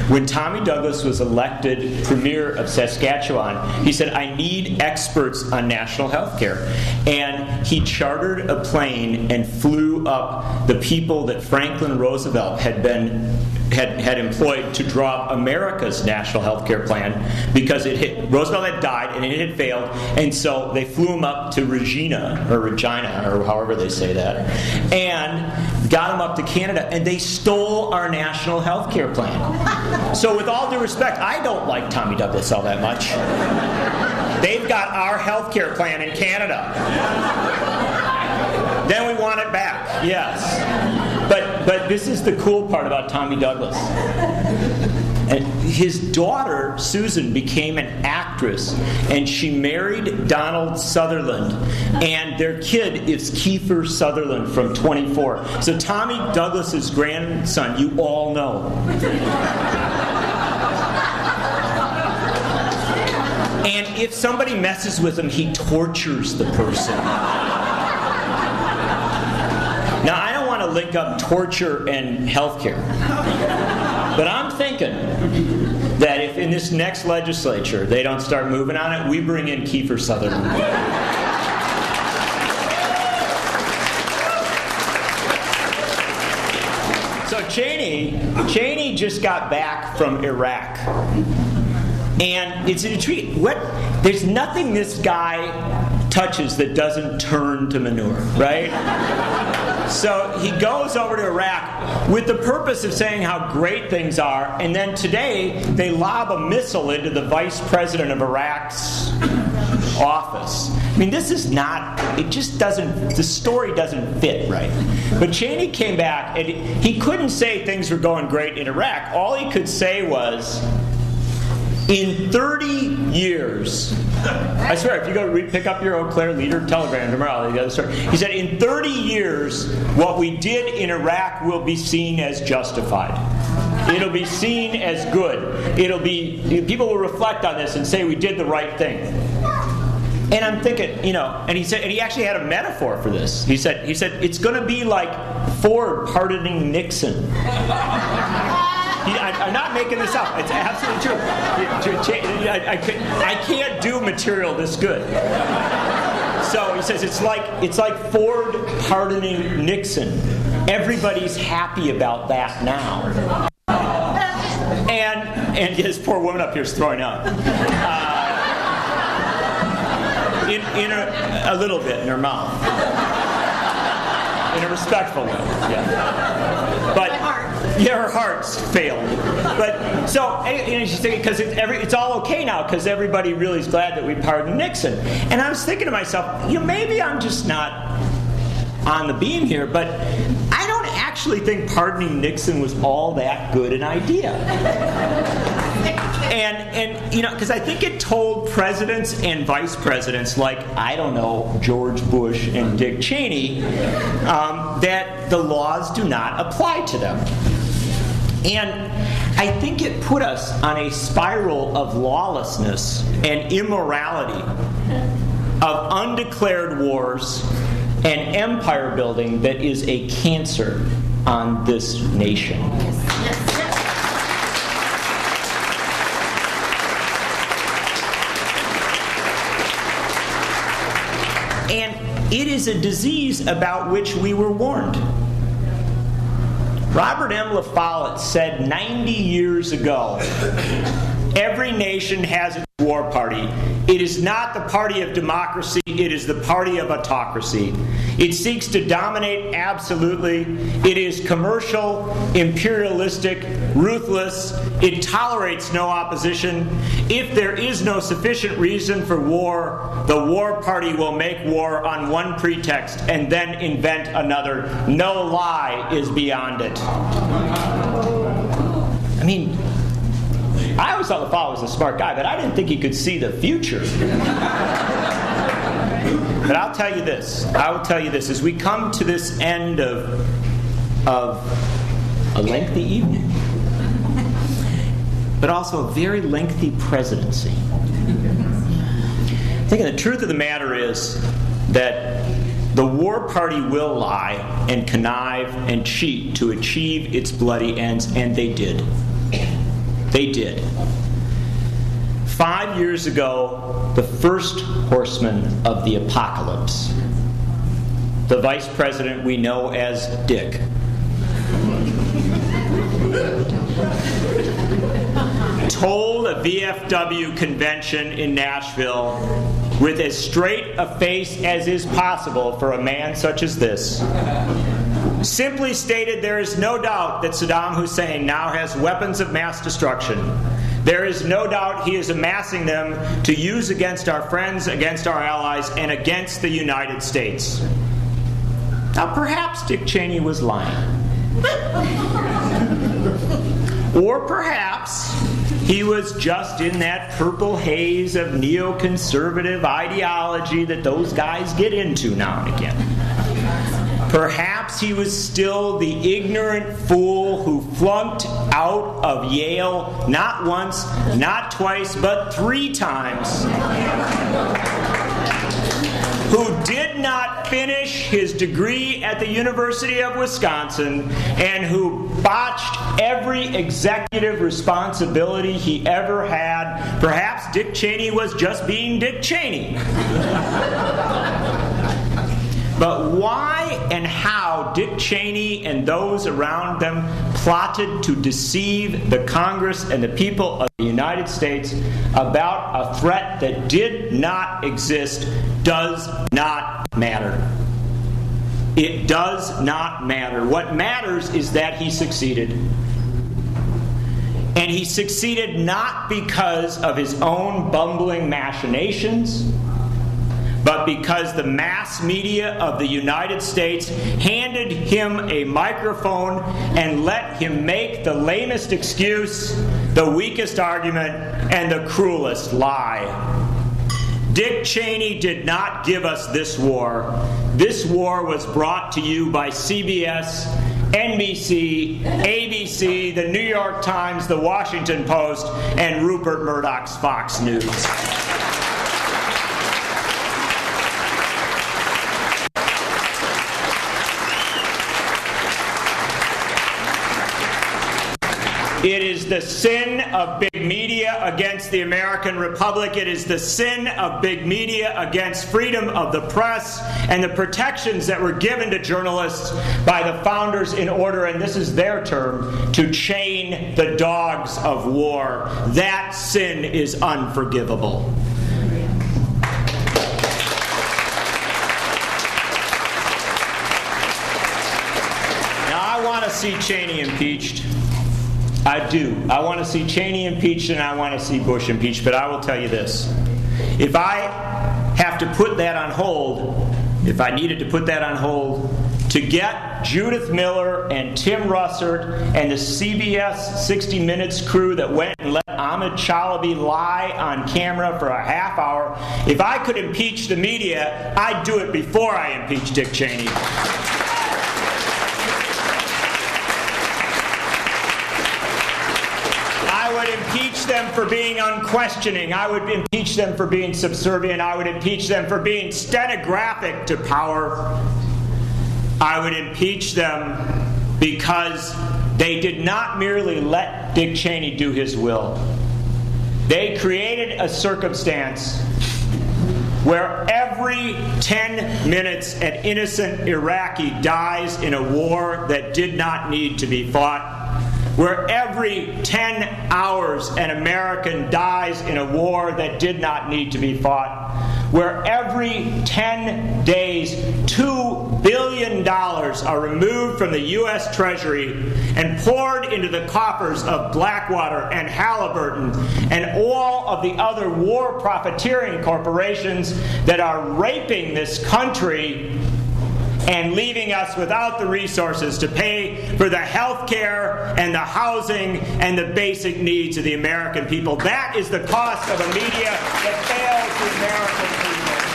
When Tommy Douglas was elected premier of Saskatchewan, he said, I need experts on national health care. And he chartered a plane and flew up the people that Franklin Roosevelt had employed to draw up America's national health care plan, because Roosevelt had died and it had failed, and so they flew him up to Regina, or however they say that, and got him up to Canada, and they stole our national health care plan. So with all due respect, I don't like Tommy Douglas all that much. They've got our health care plan in Canada. Then we want it back, yes. But this is the cool part about Tommy Douglas. And his daughter, Susan, became an actress, and she married Donald Sutherland, and their kid is Kiefer Sutherland from 24. So Tommy Douglas's grandson, you all know. And if somebody messes with him, he tortures the person. Now, I don't want to link up torture and healthcare, but I'm thinking that if in this next legislature they don't start moving on it, we bring in Kiefer Sutherland. So Cheney just got back from Iraq, and it's intriguing. There's nothing this guy touches that doesn't turn to manure, right? So he goes over to Iraq with the purpose of saying how great things are, and then today they lob a missile into the vice president of Iraq's office. I mean, this is not, it just doesn't, the story doesn't fit right. But Cheney came back, and he couldn't say things were going great in Iraq. All he could say was, in 30 years, I swear, if you go pick up your Eau Claire Leader telegram tomorrow, the other story. He said, in 30 years, what we did in Iraq will be seen as justified. It'll be seen as good. People will reflect on this and say we did the right thing. And I'm thinking, and he said, and he actually had a metaphor for this. He said, it's going to be like Ford pardoning Nixon. I'm not making this up. It's absolutely true. I can't do material this good. So he says it's like Ford pardoning Nixon. Everybody's happy about that now. And his poor woman up here is throwing up. In a little bit in her mouth. In a respectful way. Yeah. But her heart's failed. But so she's thinking, because it's all okay now because everybody really is glad that we pardoned Nixon. And I was thinking to myself, maybe I'm just not on the beam here, but I don't actually think pardoning Nixon was all that good an idea. And because I think it told presidents and vice presidents like, I don't know, George Bush and Dick Cheney, that the laws do not apply to them. And I think it put us on a spiral of lawlessness and immorality, of undeclared wars and empire building that is a cancer on this nation. And it is a disease about which we were warned. Robert M. La Follette said 90 years ago, every nation has its war party. It is not the party of democracy, it is the party of autocracy. It seeks to dominate absolutely. It is commercial, imperialistic, ruthless. It tolerates no opposition. If there is no sufficient reason for war, the war party will make war on one pretext and then invent another. No lie is beyond it. I mean, I always thought La Follette was a smart guy, but I didn't think he could see the future. But I'll tell you this. As we come to this end of a lengthy evening, but also a very lengthy presidency, I think the truth of the matter is that the war party will lie and connive and cheat to achieve its bloody ends, and they did. They did. 5 years ago, the first horseman of the apocalypse, the vice president we know as Dick, told a VFW convention in Nashville with as straight a face as is possible for a man such as this, simply stated there is no doubt that Saddam Hussein now has weapons of mass destruction. There is no doubt he is amassing them to use against our friends, against our allies, and against the United States. Now, perhaps Dick Cheney was lying. Or perhaps he was just in that purple haze of neoconservative ideology that those guys get into now and again. Perhaps he was still the ignorant fool who flunked out of Yale not once, not twice, but 3 times, who did not finish his degree at the University of Wisconsin, and who botched every executive responsibility he ever had. Perhaps Dick Cheney was just being Dick Cheney. But why and how Dick Cheney and those around them plotted to deceive the Congress and the people of the United States about a threat that did not exist does not matter. It does not matter. What matters is that he succeeded. And he succeeded not because of his own bumbling machinations, but because the mass media of the United States handed him a microphone and let him make the lamest excuse, the weakest argument, and the cruelest lie. Dick Cheney did not give us this war. This war was brought to you by CBS, NBC, ABC, the New York Times, the Washington Post, and Rupert Murdoch's Fox News. It is the sin of big media against the American Republic. It is the sin of big media against freedom of the press and the protections that were given to journalists by the founders in order, and this is their term, to chain the dogs of war. That sin is unforgivable. Now, I want to see Cheney impeached. I do. I want to see Cheney impeached and I want to see Bush impeached. But I will tell you this. If I have to put that on hold, if I needed to put that on hold to get Judith Miller and Tim Russert and the CBS 60 Minutes crew that went and let Ahmed Chalabi lie on camera for a half hour, if I could impeach the media, I'd do it before I impeach Dick Cheney. I would impeach them for being unquestioning. I would impeach them for being subservient. I would impeach them for being stenographic to power. I would impeach them because they did not merely let Dick Cheney do his will. They created a circumstance where every 10 minutes an innocent Iraqi dies in a war that did not need to be fought, where every 10 hours an American dies in a war that did not need to be fought, where every 10 days $2 billion are removed from the U.S. Treasury and poured into the coffers of Blackwater and Halliburton and all of the other war profiteering corporations that are raping this country and leaving us without the resources to pay for the health care and the housing and the basic needs of the American people. That is the cost of a media that fails the American people.